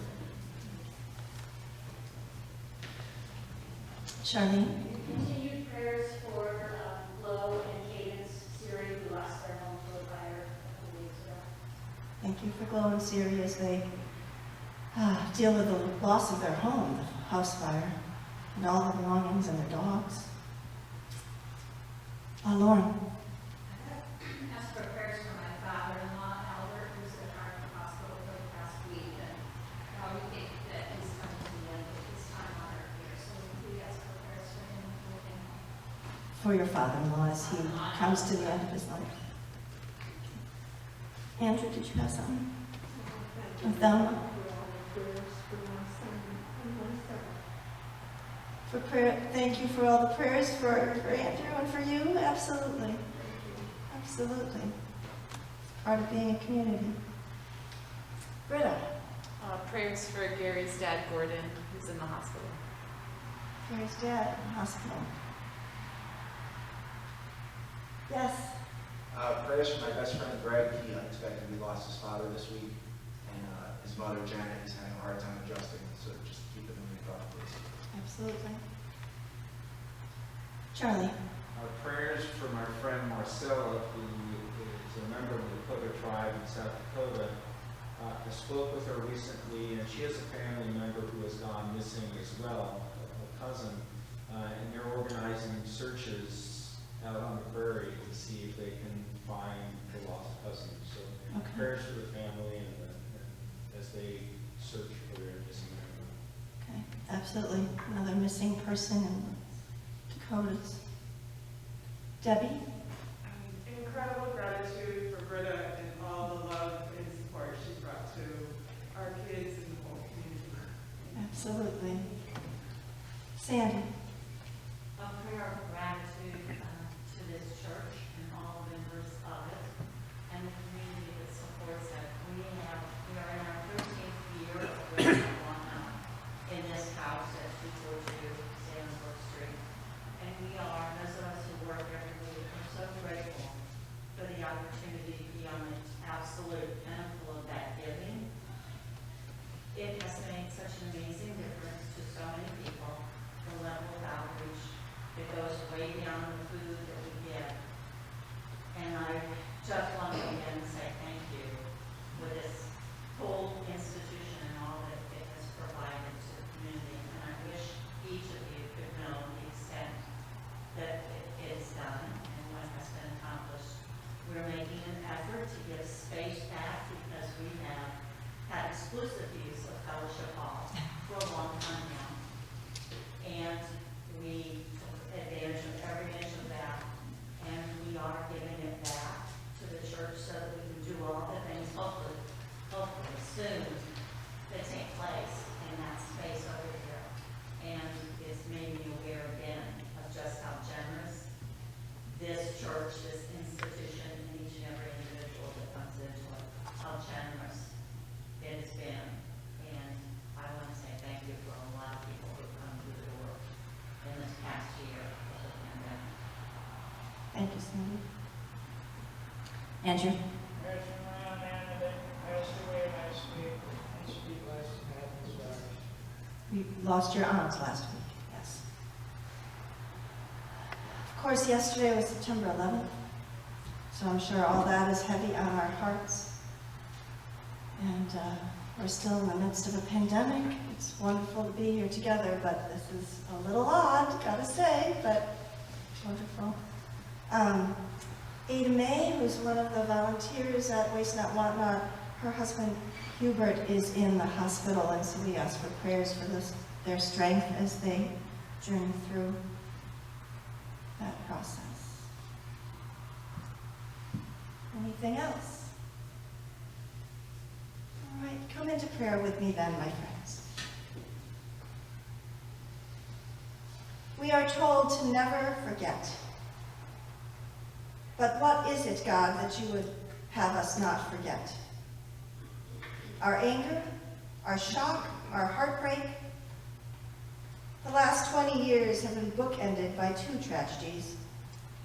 Speaker 2: Charlene?
Speaker 11: Continued prayers for Flo and Cadence Siri, who lost their home to a fire a couple weeks ago.
Speaker 2: Thank you for Glo and Siri as they deal with the loss of their home, the house fire, and all the belongings and their dogs. Lauren?
Speaker 11: Ask for prayers for my father-in-law, Albert, who's in our hospital for the past week, and we think that he's coming to the end of his time on earth here, so we ask for prayers for him and for him.
Speaker 2: For your father-in-law as he comes to the end of his life. Andrew, did you have something? With Thelma? For prayer, thank you for all the prayers for Andrew and for you. Absolutely. Absolutely. Part of being a community. Britta?
Speaker 7: Prayers for Gary's dad, Gordon, who's in the hospital.
Speaker 2: Gary's dad in the hospital. Yes.
Speaker 12: Prayers for my best friend Greg. He unexpectedly lost his father this week, and his mother Janet is having a hard time adjusting, so just keep them in your thoughts, please.
Speaker 2: Absolutely. Charlie?
Speaker 13: Prayers for my friend Marcella, who is a member of the Dakota tribe in South Dakota. I spoke with her recently, and she has a family member who has gone missing as well, a cousin, and they're organizing searches out on the prairie to see if they can find the lost cousin. So prayers for the family and as they search for their missing member.
Speaker 2: Okay, absolutely. Another missing person in Dakotas. Debbie?
Speaker 14: Incredible gratitude for Britta and all the love and support she's brought to our kids and the whole community.
Speaker 2: Absolutely. Sandy?
Speaker 15: A prayer of gratitude to this church and all members of it and the community that supports it. We are in our 13th year of Grace in this house at 242 Sandberg Street. And we are, those of us who work every week, are so grateful for the opportunity to be on the absolute pinnacle of that giving. It has made such an amazing difference to so many people, the level of outreach that goes way beyond the food that we get. And I just want to again say thank you for this whole institution and all that it has provided to the community. And I wish each of you could know the extent that it is done and what has been accomplished. We're making an effort to give space back because we have had exclusive use of Fellowship Hall for a long time now. And we took advantage of every inch of that, and we are giving it back to the church so that we can do all the things, hopefully soon, that take place in that space over here. And it's made me aware again of just how generous this church, this institution, and each and every individual that comes into it, how generous it has been. And I want to say thank you for a lot of people who have come through the door in this past year of the pandemic.
Speaker 2: Thank you, Sandy. Andrew? You lost your aunt last week, yes. Of course, yesterday was September 11th, so I'm sure all that is heavy on our hearts. And we're still in the midst of a pandemic. It's wonderful to be here together, but this is a little odd, gotta say, but wonderful. Ada May, who's one of the volunteers at Waste Not, Want Not, her husband Hubert is in the hospital, and so we ask for prayers for their strength as they journey through. that process. Anything else? All right, come into prayer with me then, my friends. We are told to never forget. But what is it, God, that you would have us not forget? Our anger, our shock, our heartbreak? The last 20 years have been bookended by two tragedies,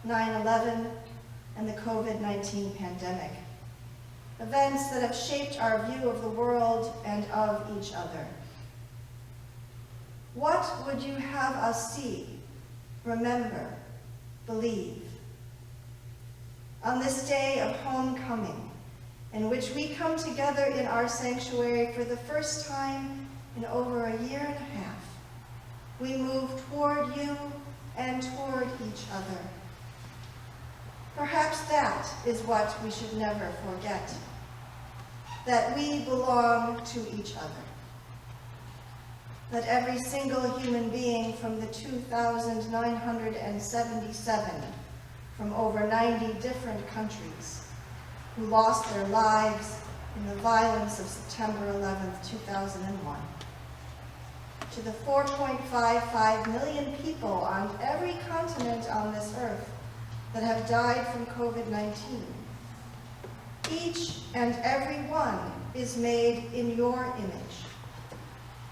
Speaker 2: 9/11 and the COVID-19 pandemic. Events that have shaped our view of the world and of each other. What would you have us see, remember, believe? On this day of homecoming, in which we come together in our sanctuary for the first time in over a year and a half, we move toward you and toward each other. Perhaps that is what we should never forget, that we belong to each other. That every single human being from the 2,977 from over 90 different countries who lost their lives in the violence of September 11th, 2001. To the 4.55 million people on every continent on this earth that have died from COVID-19. Each and every one is made in your image.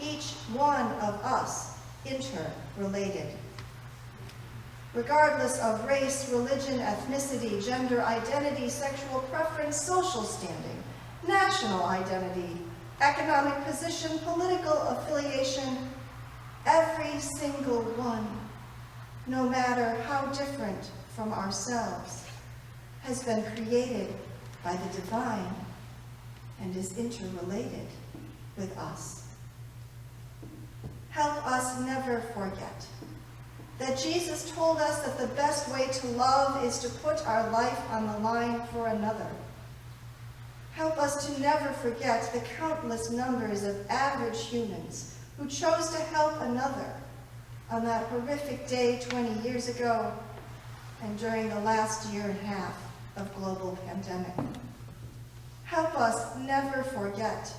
Speaker 2: Each one of us interrelated. Regardless of race, religion, ethnicity, gender identity, sexual preference, social standing, national identity, economic position, political affiliation, every single one, no matter how different from ourselves, has been created by the divine and is interrelated with us. Help us never forget that Jesus told us that the best way to love is to put our life on the line for another. Help us to never forget the countless numbers of average humans who chose to help another on that horrific day 20 years ago and during the last year and a half of global pandemic. Help us never forget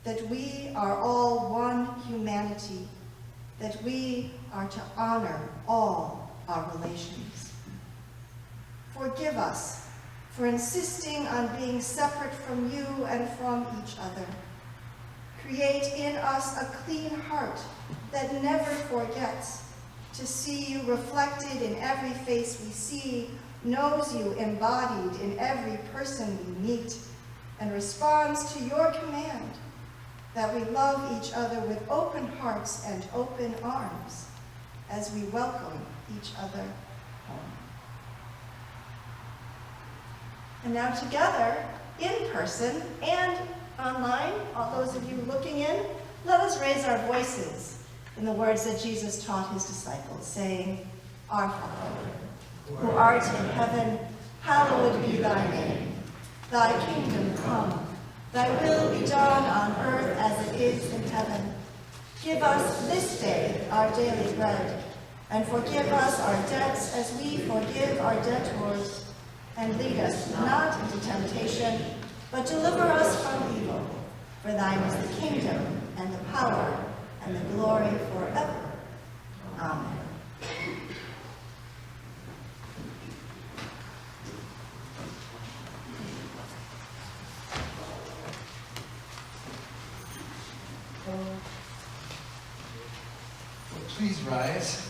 Speaker 2: that we are all one humanity, that we are to honor all our relations. Forgive us for insisting on being separate from you and from each other. Create in us a clean heart that never forgets to see you reflected in every face we see, knows you embodied in every person we meet, and responds to your command that we love each other with open hearts and open arms as we welcome each other home. And now together, in person and online, all those of you looking in, let us raise our voices in the words that Jesus taught his disciples, saying, Our Father, who art in heaven, hallowed be thy name. Thy kingdom come, thy will be done on earth as it is in heaven. Give us this day our daily bread, and forgive us our debts as we forgive our debtors. And lead us not into temptation, but deliver us from evil. For thine is the kingdom, and the power, and the glory forever. Amen.
Speaker 1: Well, please rise.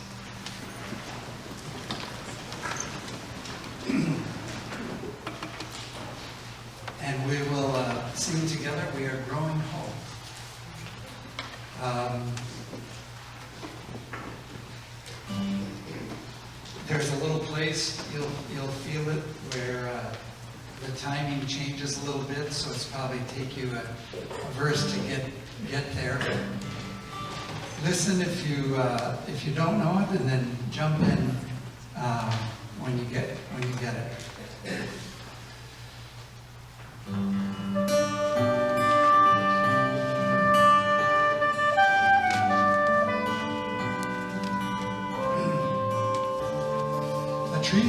Speaker 1: And we will sing together, We Are Growing Whole. There's a little place, you'll feel it, where the timing changes a little bit, so it's probably take you a verse to get there. Listen if you don't know it, and then jump in when you get it.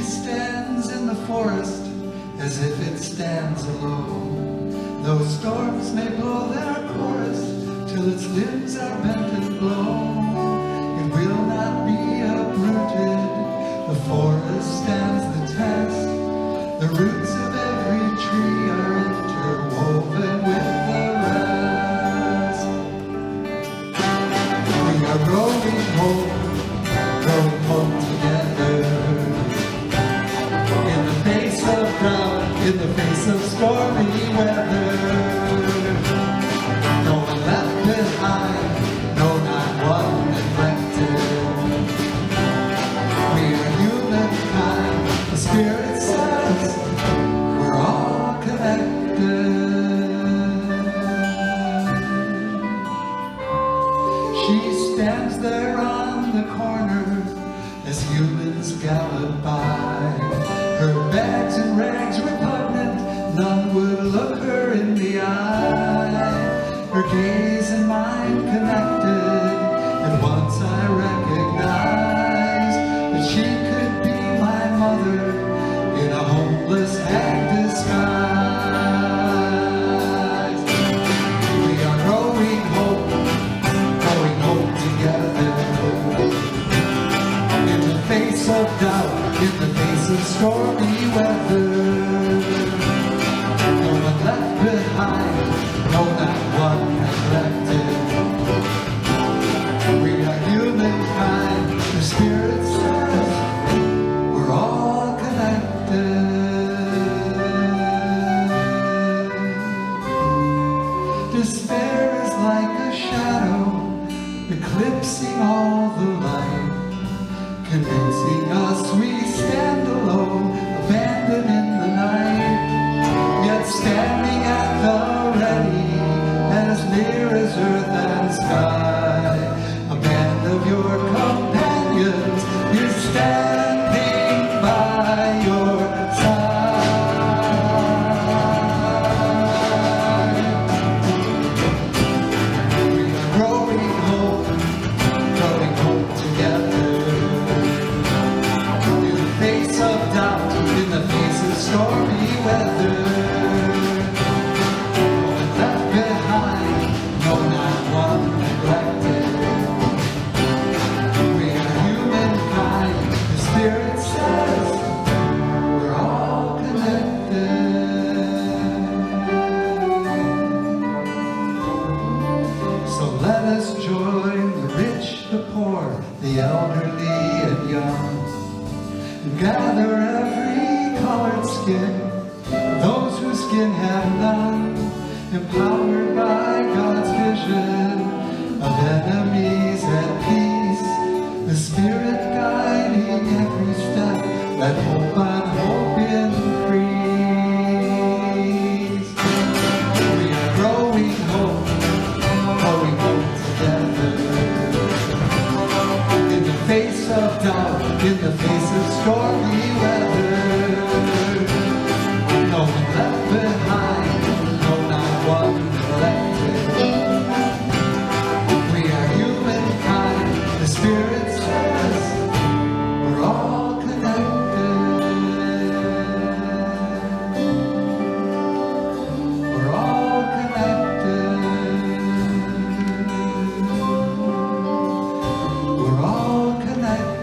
Speaker 1: She stands in the forest as if it stands alone. Though storms may blow their chorus till its limbs are bent and blown, it will not be uprooted. The forest stands the test. The roots of every tree are interwoven with the rest. We are growing home together. In the face of drought, in the face of stormy weather. No one left behind, no, not one neglected. We are humankind, the Spirit says we're all connected. She stands there on the corner as humans gallop by. Her bags and rags repugnant, none would look her in the eye. Her gaze and mind connected, and once I recognized that she could be my mother in a homeless hag disguise. We are growing hope together. In the face of doubt, in the face of stormy weather. No one left behind, no, not one neglected. We are humankind, the Spirit says we're all connected. Despair is like a shadow, eclipsing all the light, convincing us we stand alone, abandoned in the night, yet standing at the ready, as near as earth and sky. A band of your companions is standing by your side. We are growing hope together. In the face of doubt, in the face of stormy weather. No one left behind, no, not one neglected. We are humankind, the Spirit says we're all connected. So let us join the rich, the poor, the elderly and young, and gather every colored skin, those whose skin have none, empowered by God's vision of enemies at peace, the Spirit guiding every step, let hope on hope increase. We are growing hope together. In the face of doubt, in the face of stormy weather. No one left behind, no, not one neglected. We are humankind, the Spirit says we're all connected. We're all connected. We're all connected.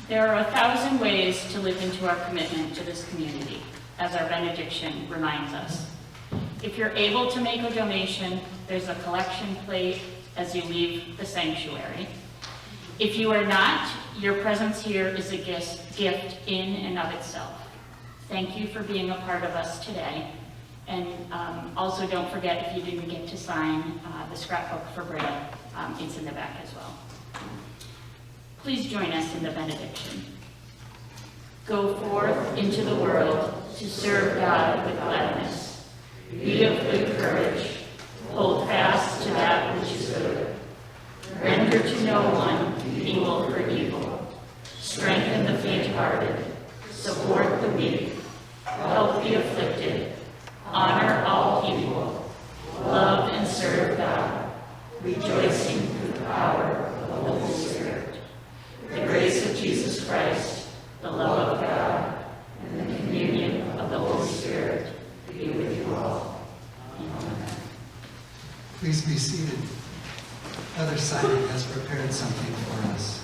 Speaker 5: There are 1,000 ways to live into our commitment to this community, as our benediction reminds us. If you're able to make a donation, there's a collection plate as you leave the sanctuary. If you are not, your presence here is a gift in and of itself. Thank you for being a part of us today. And also don't forget, if you didn't get to sign the scrapbook for Britta, it's in the back as well. Please join us in the benediction. Go forth into the world to serve God with gladness. Be of good courage. Hold fast to that which is good. Render to no one evil for evil. strengthen the faint-hearted, support the weak, help the afflicted, honor all people, love and serve God, rejoicing through the power of the Holy Spirit. The grace of Jesus Christ, the love of God, and the communion of the Holy Spirit be with you all. Amen.
Speaker 1: Please be seated. Other signing has prepared something for us.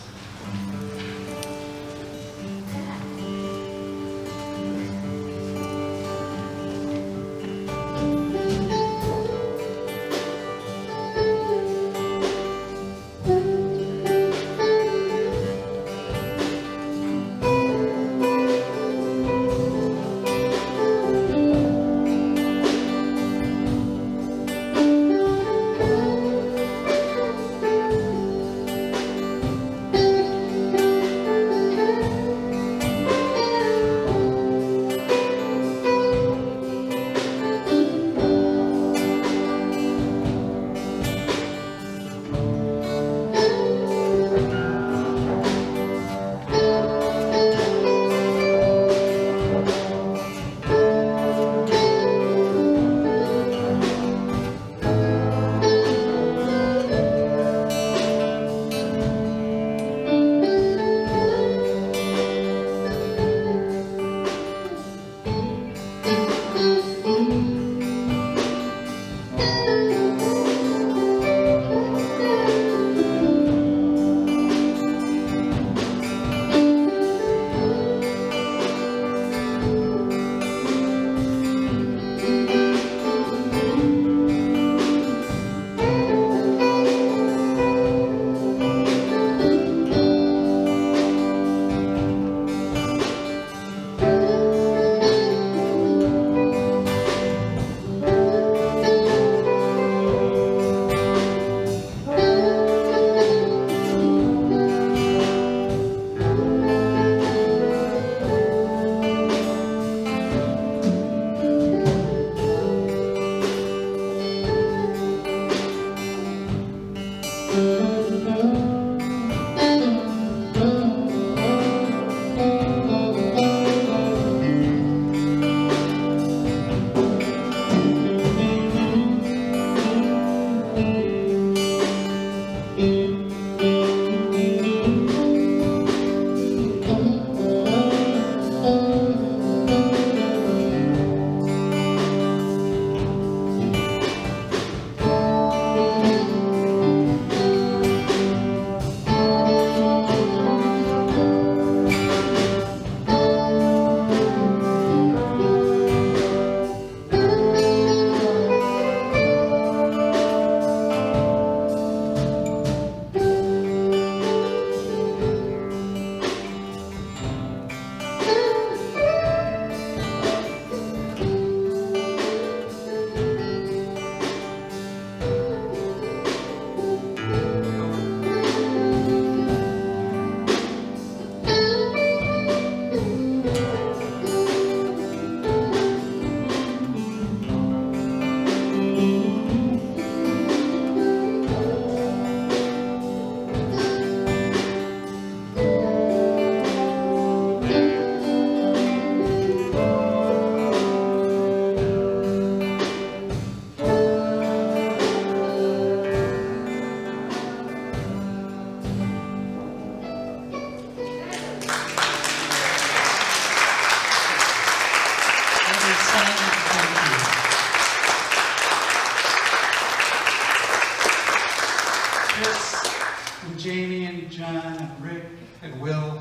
Speaker 1: Chris and Jamie and John and Rick and Will